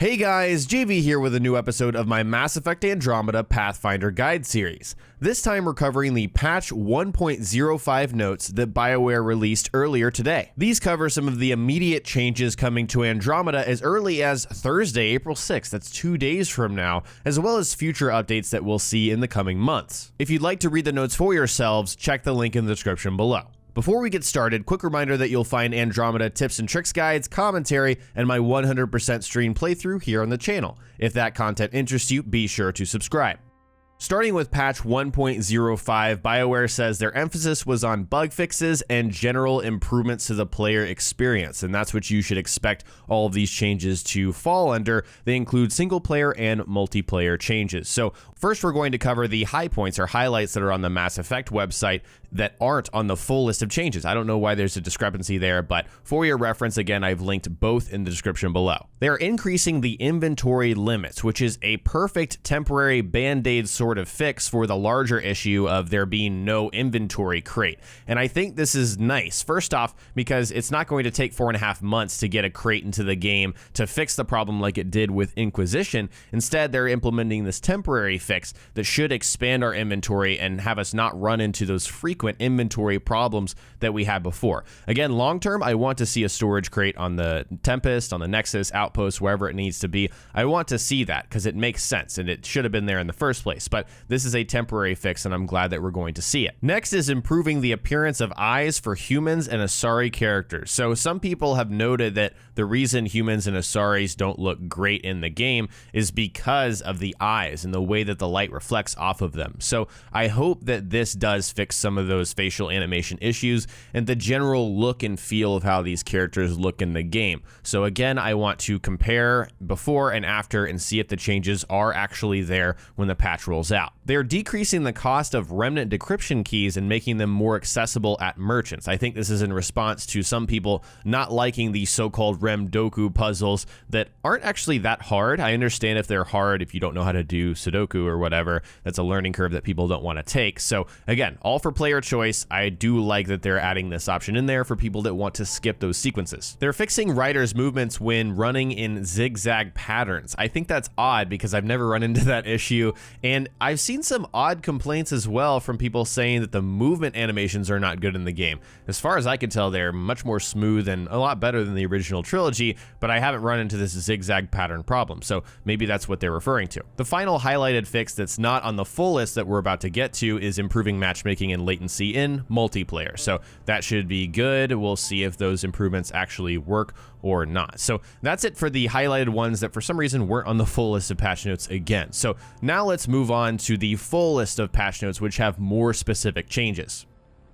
Hey guys, JV here with a new episode of my Mass Effect Andromeda Pathfinder Guide series. This time we're covering the patch 1.05 notes that BioWare released earlier today. These cover some of the immediate changes coming to Andromeda as early as Thursday, April 6th, that's 2 days from now, as well as future updates that we'll see in the coming months. If you'd like to read the notes for yourselves, check the link in the description below. Before we get started, quick reminder that you'll find Andromeda tips and tricks guides, commentary, and my 100% stream playthrough here on the channel. If that content interests you, be sure to subscribe. Starting with patch 1.05, BioWare says their emphasis was on bug fixes and general improvements to the player experience, and that's what you should expect all of these changes to fall under. They include single player and multiplayer changes. So first we're going to cover the high points or highlights that are on the Mass Effect website that aren't on the full list of changes. I don't know why there's a discrepancy there, but for your reference, again, I've linked both in the description below. They're increasing the inventory limits, which is a perfect temporary band-aid sort of fix for the larger issue of there being no inventory crate. And I think this is nice. First off, because it's not going to take 4.5 months to get a crate into the game to fix the problem like it did with Inquisition. Instead, they're implementing this temporary fix that should expand our inventory and have us not run into those frequent inventory problems that we had before. Again, long term, I want to see a storage crate on the Tempest, on the Nexus, Outpost, wherever it needs to be. I want to see that because it makes sense and it should have been there in the first place. But this is a temporary fix and I'm glad that we're going to see it. Next is improving the appearance of eyes for humans and Asari characters. So some people have noted that the reason humans and Asaris don't look great in the game is because of the eyes and the way that the light reflects off of them. So I hope that this does fix some of those facial animation issues and the general look and feel of how these characters look in the game. So again, I want to compare before and after and see if the changes are actually there when the patch rolls out. They're decreasing the cost of remnant decryption keys and making them more accessible at merchants. I think this is in response to some people not liking the so-called Remdoku puzzles that aren't actually that hard. I understand if they're hard if you don't know how to do Sudoku or whatever. That's a learning curve that people don't want to take. So again, all for player choice. I do like that they're adding this option in there for people that want to skip those sequences. They're fixing Ryder's movements when running in zigzag patterns. I think that's odd because I've never run into that issue, and I've seen some odd complaints as well from people saying that the movement animations are not good in the game. As far as I can tell, they're much more smooth and a lot better than the original trilogy, but I haven't run into this zigzag pattern problem, so maybe that's what they're referring to. The final highlighted fix that's not on the full list that we're about to get to is improving matchmaking and latency in multiplayer. So that should be good. We'll see if those improvements actually work or not. So that's it for the highlighted ones that for some reason weren't on the full list of patch notes again. So now let's move on to the full list of patch notes which have more specific changes.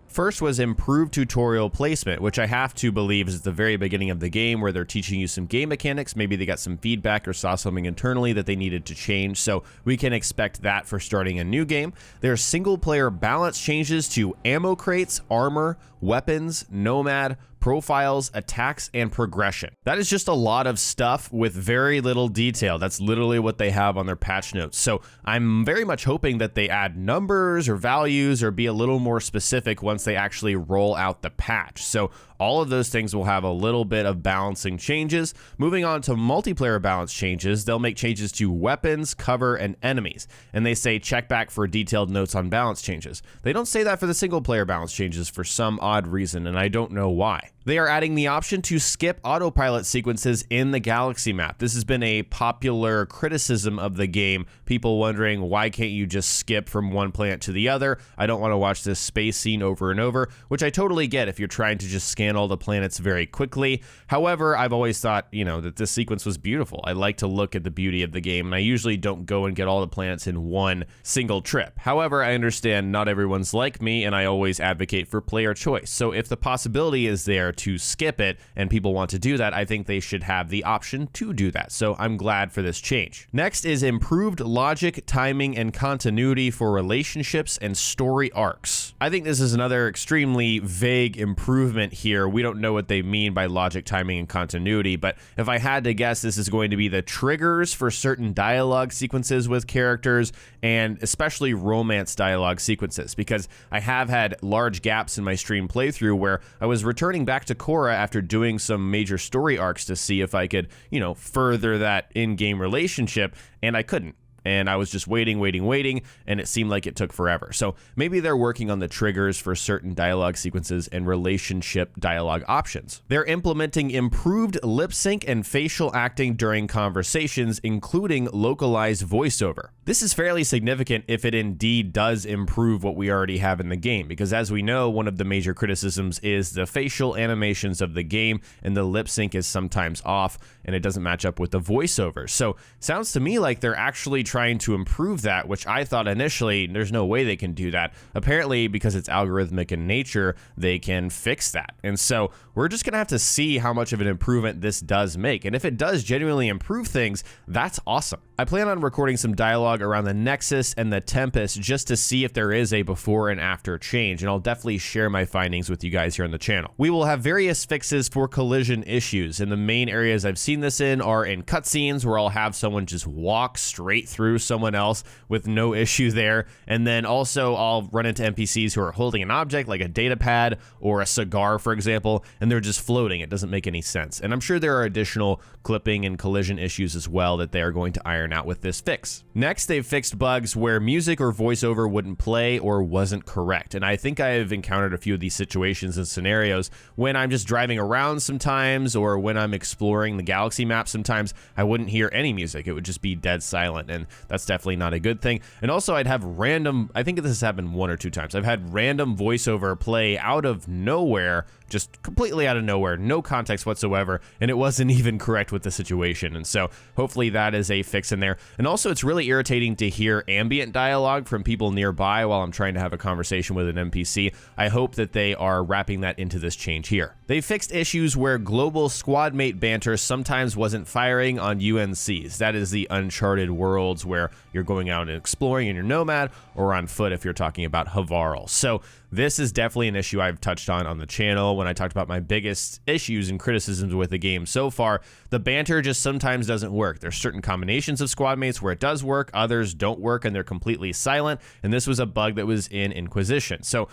First was improved tutorial placement, which I have to believe is at the very beginning of the game where they're teaching you some game mechanics. Maybe they got some feedback or saw something internally that they needed to change, so we can expect that for starting a new game. There's single player balance changes to ammo crates, armor, weapons, nomad, profiles, attacks, and progression. That is just a lot of stuff with very little detail. That's literally what they have on their patch notes. So I'm very much hoping that they add numbers or values or be a little more specific once they actually roll out the patch. So all of those things will have a little bit of balancing changes. Moving on to multiplayer balance changes, they'll make changes to weapons, cover, and enemies. And they say check back for detailed notes on balance changes. They don't say that for the single player balance changes for some odd reason, and I don't know why. They are adding the option to skip autopilot sequences in the galaxy map. This has been a popular criticism of the game. People wondering, why can't you just skip from one planet to the other? I don't want to watch this space scene over and over, which I totally get if you're trying to just scan all the planets very quickly. However, I've always thought, that this sequence was beautiful. I like to look at the beauty of the game, and I usually don't go and get all the planets in one single trip. However, I understand not everyone's like me, and I always advocate for player choice. So if the possibility is there to skip it and people want to do that, I think they should have the option to do that. So I'm glad for this change. Next is improved logic, timing, and continuity for relationships and story arcs. I think this is another extremely vague improvement here. We don't know what they mean by logic, timing, and continuity, but if I had to guess, this is going to be the triggers for certain dialogue sequences with characters, and especially romance dialogue sequences, because I have had large gaps in my stream playthrough where I was returning back to Cora after doing some major story arcs to see if I could, further that in-game relationship, and I couldn't. And I was just waiting, and it seemed like it took forever. So maybe they're working on the triggers for certain dialogue sequences and relationship dialogue options. They're implementing improved lip sync and facial acting during conversations, including localized voiceover. This is fairly significant if it indeed does improve what we already have in the game, because as we know, one of the major criticisms is the facial animations of the game, and the lip sync is sometimes off, and it doesn't match up with the voiceovers. So sounds to me like they're actually trying to improve that, which I thought initially there's no way they can do that. Apparently, because it's algorithmic in nature, they can fix that. And so we're just gonna have to see how much of an improvement this does make. And if it does genuinely improve things, that's awesome. I plan on recording some dialogue around the Nexus and the Tempest just to see if there is a before and after change, and I'll definitely share my findings with you guys here on the channel. We will have various fixes for collision issues, and the main areas I've seen this in are in cutscenes where I'll have someone just walk straight through someone else with no issue there, and then also I'll run into NPCs who are holding an object like a data pad or a cigar, for example, and they're just floating. It doesn't make any sense. And I'm sure there are additional clipping and collision issues as well that they are going to iron out with this fix. Next, they've fixed bugs where music or voiceover wouldn't play or wasn't correct. And I think I've encountered a few of these situations and scenarios when I'm just driving around sometimes, or when I'm exploring the galaxy map sometimes, I wouldn't hear any music. It would just be dead silent, and that's definitely not a good thing. And also I'd have random, I think this has happened 1 or 2 times, I've had random voiceover play out of nowhere, just completely out of nowhere, no context whatsoever, and it wasn't even correct with the situation. And so hopefully that is a fix in there. And also it's really irritating to hear ambient dialogue from people nearby while I'm trying to have a conversation with an NPC. I hope that they are wrapping that into this change here. They fixed issues where global squad mate banter sometimes wasn't firing on UNCs. That is the uncharted worlds where you're going out and exploring in your Nomad, or on foot if you're talking about Havarl. So this is definitely an issue I've touched on the channel when I talked about my biggest issues and criticisms with the game so far. The banter just sometimes doesn't work. There's certain combinations of squad mates where it does work, others don't work and they're completely silent, and this was a bug that was in Inquisition. So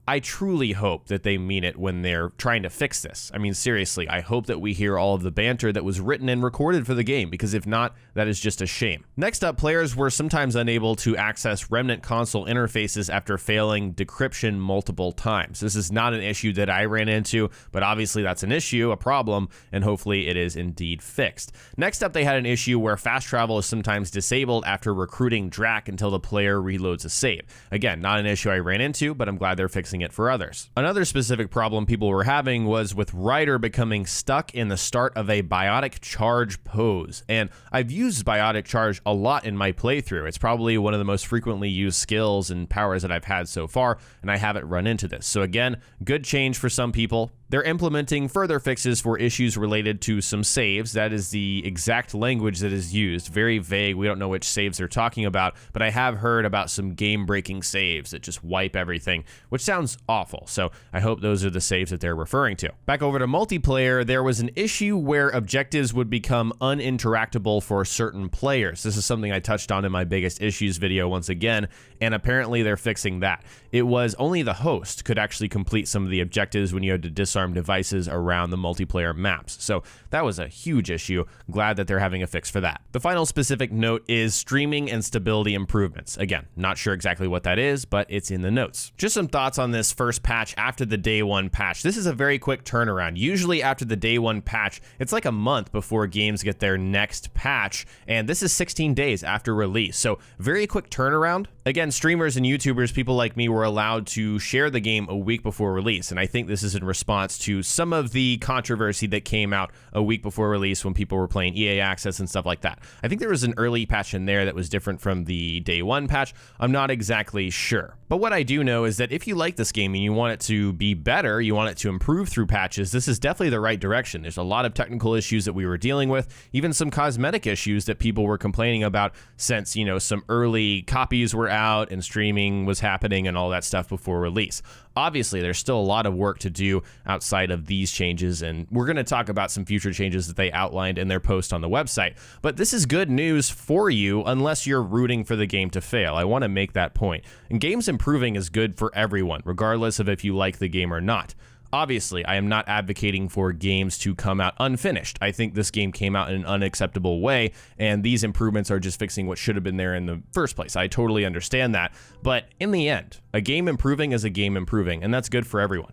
I truly hope that they mean it when they're trying to fix this. I mean, seriously, I hope that we hear all of the banter that was written and recorded for the game, because if not, that is just a shame. Next up, players were sometimes unable to access Remnant console interfaces after failing decryption multiple times. This is not an issue that I ran into, but obviously that's an issue, a problem, and hopefully it is indeed fixed. Next up, they had an issue where fast travel is sometimes disabled after recruiting Drac until the player reloads a save. Again, not an issue I ran into, but I'm glad they're fixing it for others. Another specific problem people were having was with Ryder becoming stuck in the start of a biotic charge pose. And I've used biotic charge a lot in my playthrough. It's probably one of the most frequently used skills and powers that I've had so far, and I haven't run into this. So again, good change for some people. They're implementing further fixes for issues related to some saves. That is the exact language that is used. Very vague. We don't know which saves they're talking about, but I have heard about some game-breaking saves that just wipe everything, which sounds awful. So I hope those are the saves that they're referring to. Back over to multiplayer, there was an issue where objectives would become uninteractable for certain players. This is something I touched on in my biggest issues video once again, and apparently they're fixing that. It was only the host could actually complete some of the objectives when you had to disarm devices around the multiplayer maps. So that was a huge issue. Glad that they're having a fix for that. The final specific note is streaming and stability improvements. Again, not sure exactly what that is, but it's in the notes. Just some thoughts on this first patch after the day 1 patch. This is a very quick turnaround. Usually after the day 1 patch, it's like a month before games get their next patch, and this is 16 days after release. So very quick turnaround. Again, streamers and YouTubers, people like me, were allowed to share the game a week before release, and I think this is in response to some of the controversy that came out a week before release when people were playing EA Access and stuff like that. I think there was an early patch in there that was different from the day 1 patch. I'm not exactly sure. But what I do know is that if you like this game and you want it to be better, you want it to improve through patches, this is definitely the right direction. There's a lot of technical issues that we were dealing with, even some cosmetic issues that people were complaining about since, some early copies were out and streaming was happening and all that stuff before release. Obviously, there's still a lot of work to do outside of these changes, and we're going to talk about some future changes that they outlined in their post on the website. But this is good news for you unless you're rooting for the game to fail. I want to make that point. And games improving is good for everyone, regardless of if you like the game or not. Obviously, I am not advocating for games to come out unfinished. I think this game came out in an unacceptable way, and these improvements are just fixing what should have been there in the first place. I totally understand that, but in the end, a game improving is a game improving, and that's good for everyone.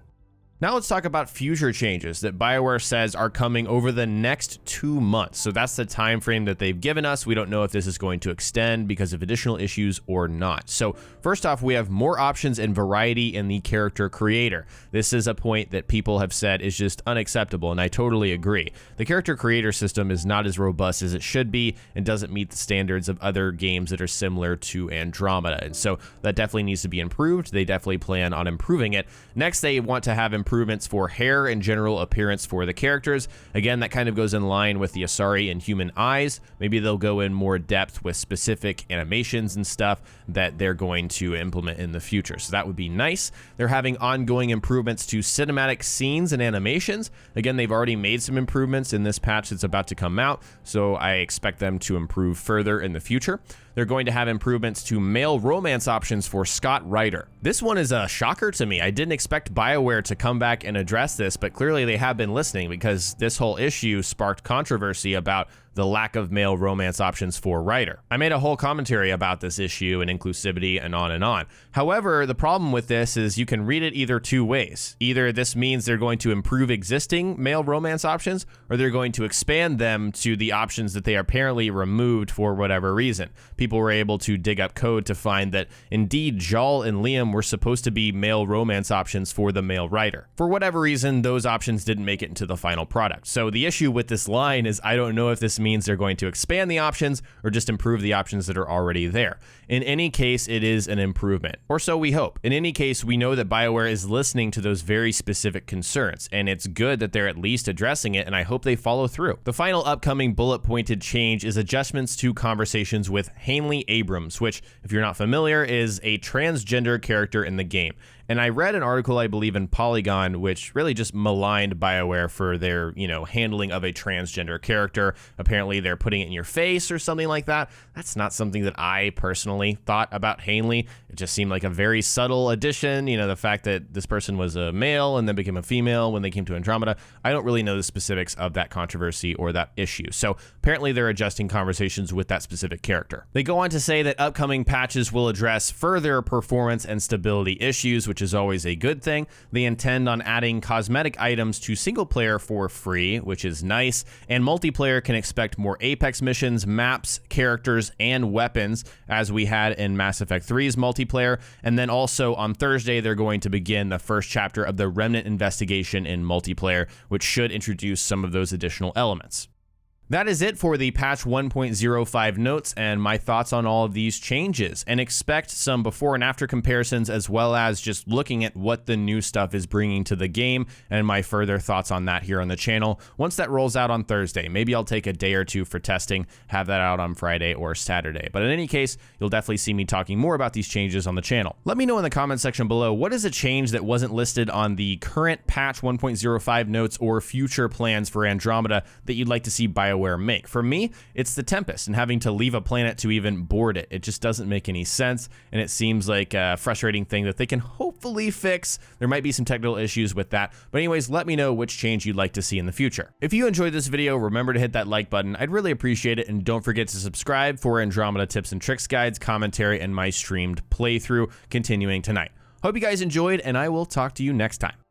Now let's talk about future changes that BioWare says are coming over the next 2 months. So that's the time frame that they've given us. We don't know if this is going to extend because of additional issues or not. So first off, we have more options and variety in the character creator. This is a point that people have said is just unacceptable, and I totally agree. The character creator system is not as robust as it should be and doesn't meet the standards of other games that are similar to Andromeda. And so that definitely needs to be improved. They definitely plan on improving it. Next, they want to have improvements for hair and general appearance for the characters. Again, that kind of goes in line with the Asari and human eyes. Maybe they'll go in more depth with specific animations and stuff that they're going to implement in the future. So that would be nice. They're having ongoing improvements to cinematic scenes and animations. Again, they've already made some improvements in this patch that's about to come out, so I expect them to improve further in the future. They're going to have improvements to male romance options for Scott Ryder. This one is a shocker to me. I didn't expect BioWare to come back and address this, but clearly they have been listening because this whole issue sparked controversy about the lack of male romance options for Ryder. I made a whole commentary about this issue and inclusivity and on and on. However, the problem with this is you can read it either two ways. Either this means they're going to improve existing male romance options, or they're going to expand them to the options that they apparently removed for whatever reason. People were able to dig up code to find that indeed Jal and Liam were supposed to be male romance options for the male Ryder. For whatever reason, those options didn't make it into the final product. So the issue with this line is I don't know if this means they're going to expand the options or just improve the options that are already there. In any case, it is an improvement, or so we hope. In any case, we know that BioWare is listening to those very specific concerns, and it's good that they're at least addressing it, and I hope they follow through. The final upcoming bullet-pointed change is adjustments to conversations with Hanley Abrams, which, if you're not familiar, is a transgender character in the game. And I read an article, I believe, in Polygon, which really just maligned BioWare for their, handling of a transgender character. Apparently, they're putting it in your face or something like that. That's not something that I personally thought about Hanley. It just seemed like a very subtle addition. The fact that this person was a male and then became a female when they came to Andromeda. I don't really know the specifics of that controversy or that issue. So apparently, they're adjusting conversations with that specific character. They go on to say that upcoming patches will address further performance and stability issues, which is always a good thing. They intend on adding cosmetic items to single player for free, which is nice, and multiplayer can expect more Apex missions, maps, characters, and weapons, as we had in Mass Effect 3's multiplayer. And then also on Thursday, they're going to begin the first chapter of the Remnant investigation in multiplayer, which should introduce some of those additional elements. That is it for the patch 1.05 notes and my thoughts on all of these changes, and expect some before and after comparisons, as well as just looking at what the new stuff is bringing to the game and my further thoughts on that here on the channel once that rolls out on Thursday. Maybe I'll take a day or two for testing, have that out on Friday or Saturday. But in any case, you'll definitely see me talking more about these changes on the channel. Let me know in the comment section below, what is a change that wasn't listed on the current patch 1.05 notes or future plans for Andromeda that you'd like to see BioWare make? For me, it's the Tempest and having to leave a planet to even board it. It just doesn't make any sense, and it seems like a frustrating thing that they can hopefully fix. There might be some technical issues with that, but anyways, let me know which change you'd like to see in the future. If you enjoyed this video, remember to hit that like button. I'd really appreciate it, and don't forget to subscribe for Andromeda tips and tricks, guides, commentary, and my streamed playthrough continuing tonight. Hope you guys enjoyed, and I will talk to you next time.